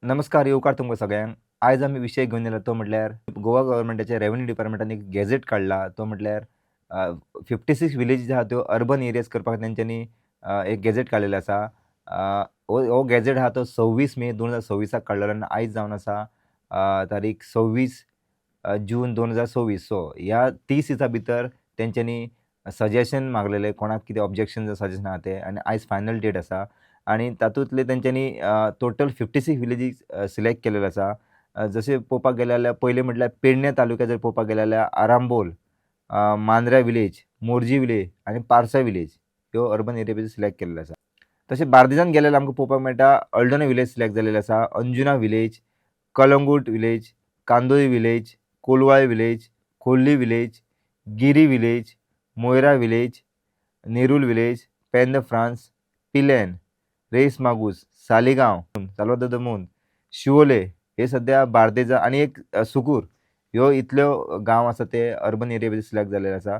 नमस्कार, येवकार तुमकां सगळ्यांक. आयज आमी विशय घेवन येयला तो म्हटल्यार गोवा गव्हर्नमेंटाच्या रेव्हेन्यू डिपार्टमेंटान एक गॅझेट काडला. तो म्हटल्यार 56 विलेजीस आहा त्यो अर्बन एरियाज करपाक तेंच्यांनी एक गॅझेट काडलेलो आसा. हो गॅझेट आहा तो 26 मे 2026 काडलेलो आनी आयज जावन आसा तारीख 26 जून 2026. सो ह्या 30 दिसा भितर तेंच्यांनी सजेशन मागलेले, कोणाक कितें ऑब्जेक्शन सजेशन आहा ते, आनी आयज फायनल डेट आसा. आणि तातूंतले तेंच्यांनी टोटल 56 विलेजीस सिलेक्ट केलेले आसा. जशें पळोवपाक गेले जाल्यार पयलें म्हटल्यार पेडणे तालुक्यात जर पळोवपाक गेले जाल्यार आरांबोल, मांद्र्या विलेज, मोर्जी विलेज आनी पार्सा विलेज ह्यो अर्बन एरिया भितर सिलेक्ट केल्ले आसा. तशें बार्देजांत गेले जाल्यार आमकां पळोवपाक मेळटा अल्टोना विलेज सिलेक्ट जाल्लेले आसा, Anjuna village, Calangute village, Candolim village, Colvale village, Khorlim village, Guirim village, Moira village, Nerul village, Penha de Franca, Pilerne, Reis Magos, Saligao, Salvador do Mundo, Siolim हे सद्या बार्देजा आनी एक सुकूर ह्यो इतल्यो गांव आसा ते अर्बन एरिया भितर सिलेक्ट जाल्ले आसा.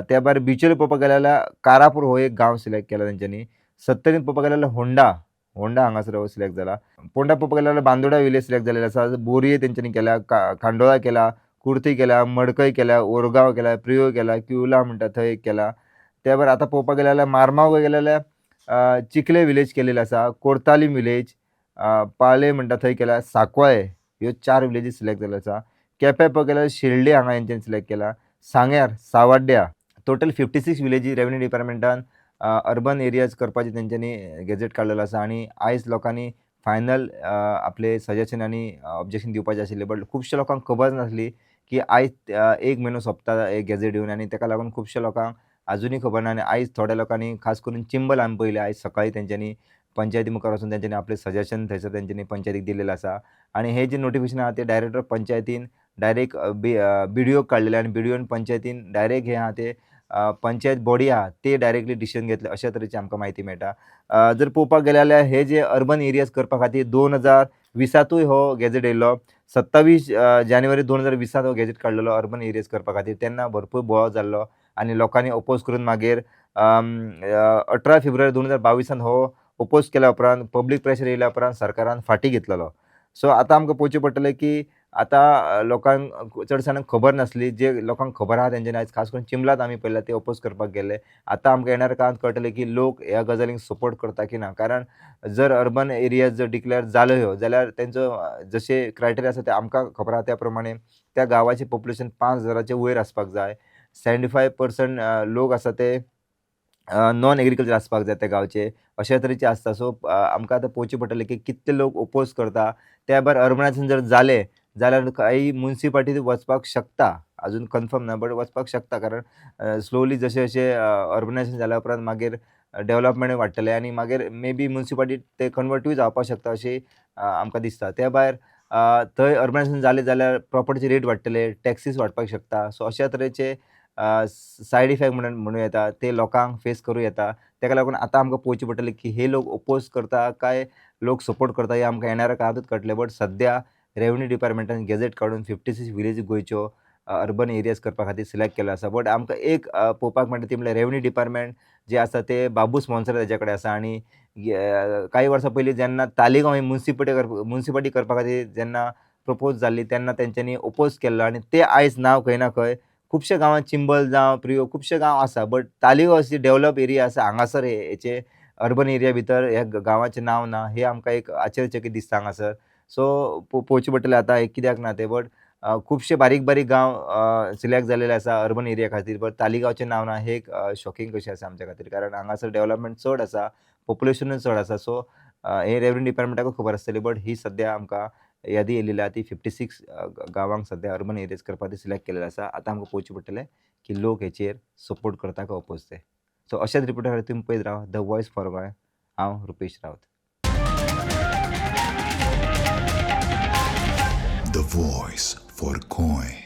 त्या भायर बिचोले पळोवपाक गेले जाल्यार कारापूर हो एक गांव सिलेक्ट केला तेंच्यांनी. सत्तरीन पळोवपाक गेले जाल्यार होंडा हांगासर हो सिलेक्ट जाला. पोंडा पळोवपाक गेले जाल्यार बांदोडा विलेज सिलेक्ट जाल्लेलो आसा. बोरये तेंच्यांनी केला, खांडोळा केला, कुर्ती केला, मडकय केल्या, ओरगांव केला, प्रियो केला, क्युला म्हणटा थंय एक केला. त्या भायर आतां पळोवपाक गेले जाल्यार मारमाव गेले जाल्यार चिखले विलेज केलेले आसा, कोर्तालीम विलेज, पाळे म्हणटा थंय केला, सांकवाळे ह्यो 4 विलेजीस सिलेक्ट जाल्ले आसा. केपें पळोवंक गेल्यार शेल्डे हांगा हेंच्यांनी सिलेक्ट केला. सांग्यार, सावड्ड्या टोटल 56 विलेजी रेव्हेन्यू डिपार्टमेंटान अर्बन एरियाज करपाचें तेंच्यांनी गॅझेट काडलेलो आसा. आनी आयज लोकांनी फायनल आपले सजेशन आनी ऑब्जेक्शन दिवपाचें आशिल्लें. बट खुबश्या लोकांक खबर नासली की आयज 1 म्हयनो सोंपता एक गॅझेट येवन, आनी ताका लागून खुबश्या लोकांक आजुनूय खबर ना. आनी आयज थोड्या लोकांनी खास करून चिंबल आमी पळयले आयज सकाळीं तेंच्यांनी पंचायती मुखार वचून तेंच्यांनी आपलें सजेशन थंयसर तेंच्यांनी पंचायतीक दिलेलें आसा. आनी हें जें नोटिफिकेशन आहा तें डायरेक्टर पंचायतीन डायरेक्ट BDOक काडलेलें, आनी BDOन पंचायतीन डायरेक्ट हें आहा तें पंचायत बॉडी आहा ते डायरेक्टली डिसिजन घेतलें अशा तरेची आमकां म्हायती मेळटा. जर पळोवपाक गेले जाल्यार हे जे अर्बन एरियाज करपा खातीर 2020 हो गॅझेट येयल्लो. 27 जानेवारी 2020 हो गॅझेट काडलेलो अर्बन एरियाज करपा खातीर. तेन्ना भरपूर बोवाळ जाल्लो आनी लोकांनी ओपोज करून मागीर 18 फेब्रुवारी 2022 हो ओपोज केल्या उपरांत पब्लीक प्रेशर येयल्या उपरांत सरकारान फाटीं घेतलेलो. सो आतां आमकां पळोवचें पडटलें की आतां लोकांक चडशे जाणांक खबर नासली. जे लोकांक खबर आहा तेंच्यांनी आयज खास करून चिंबलात आमी पळयला ते ओपोज करपाक गेल्ले. आतां आमकां येणाऱ्या काळांत कळटलें की लोक ह्या गजालींक सपोर्ट करता की ना. कारण जर अर्बन एरियाज जर डिक्लेअर जाल्यो ह्यो जाल्यार तेंचो जशे क्रायटेरिया आसा ते आमकां खबर आहा त्या प्रमाणे त्या गांवाचें पॉप्युलेशन 5,000च्या वयर आसपाक जाय. 75% लोक आसा ते नॉन एग्रीकल्चर आसपाक जाय त्या गांवचे, अशा तरेचे आसता. सो आमकां आतां पळोवचें पडटलें की कितले लोक ओपोज करता. त्या भायर अर्बनायझेशन जर जालें जाल्यार काही म्युनिसिपालिटी वचपाक शकता. अजून कन्फर्म ना, बट वचपाक शकता. कारण स्लोली जशें जशें अर्बनायझेशन जाल्या उपरांत मागीर डेवलपमेंट वाडटलें आनी मागीर मे बी म्युनिसिपालिटी ते कन्वर्टूय जावपाक शकता अशें आमकां दिसता. त्या भायर थंय अर्बनायझेशन जालें जाल्यार प्रॉपर्टीचे रेट वाडटले, टॅक्सीस वाडपाक शकता. सो अशा तरेचे सायड इफेक्ट म्हणूं येता ते लोकांक फेस करूं येता. ताका लागून आतां आमकां पळोवचें पडटलें की हे लोक ओपोज करता काय लोक सपोर्ट करता हें आमकां येणाऱ्या काळांतूच कळटलें. बट सद्या रेव्हेन्यू डिपार्टमेंटान गॅझेट काडून 56 विलेजी गोंयच्यो अर्बन एरियाज करपा खातीर सिलेक्ट केल्लो आसा. बट आमकां एक पळोवपाक मेळटा ती म्हणल्यार रेव्हेन्यू डिपार्टमेंट जे आसा ते बाबू स्पॉन्सर तेजे कडेन आसा. आनी काही वर्सां पयलीं जेन्ना तालिगांव ही म्युनिसिपालिटी करपा खातीर जेन्ना प्रपोज जाल्ली तेन्ना तेंच्यांनी ओपोज केल्लो आनी ते आयज नांव खंय ना खंय खुबशे गांवांत चिंबल जावं प्रियो खुबशे गांव आसा. बट तालिगांव अशी डेवलप एरिया आसा हांगासर हेचे अर्बन एरिया भितर ह्या गांवाचें नांव ना. हें आमकां एक आश्चर्यचकीत दिसता हांगासर. सो पळोवचें पडटलें आतां हें कित्याक ना तें. बट खुबशे बारीक बारीक गांव सिलेक्ट जाल्लेले आसा अर्बन एरिया खातीर. बट तालिगांवचें नांव ना हें एक शॉकिंग कशें आसा आमच्या खातीर. कारण हांगासर डेवलपमेंट चड आसा, पॉप्युलेशनूय चड आसा. सो हें रेव्हेन्यू डिपार्टमेंटाकूय खबर आसतली. बट ही सद्या आमकां यादी येयलेली आहा ती 56 गांवांक सद्या अर्बन एरियाज करपा खातीर सिलेक्ट केलेले आसा. आतां आमकां पळोवचें पडटलें की लोक हेचेर सपोर्ट करता काय ओपोज ते. सो अशेंच रिपोर्टा खातीर तुमी पळयत रावा द वॉयस फॉर गोंय. हांव Rupesh Rawat. The voice for Goy.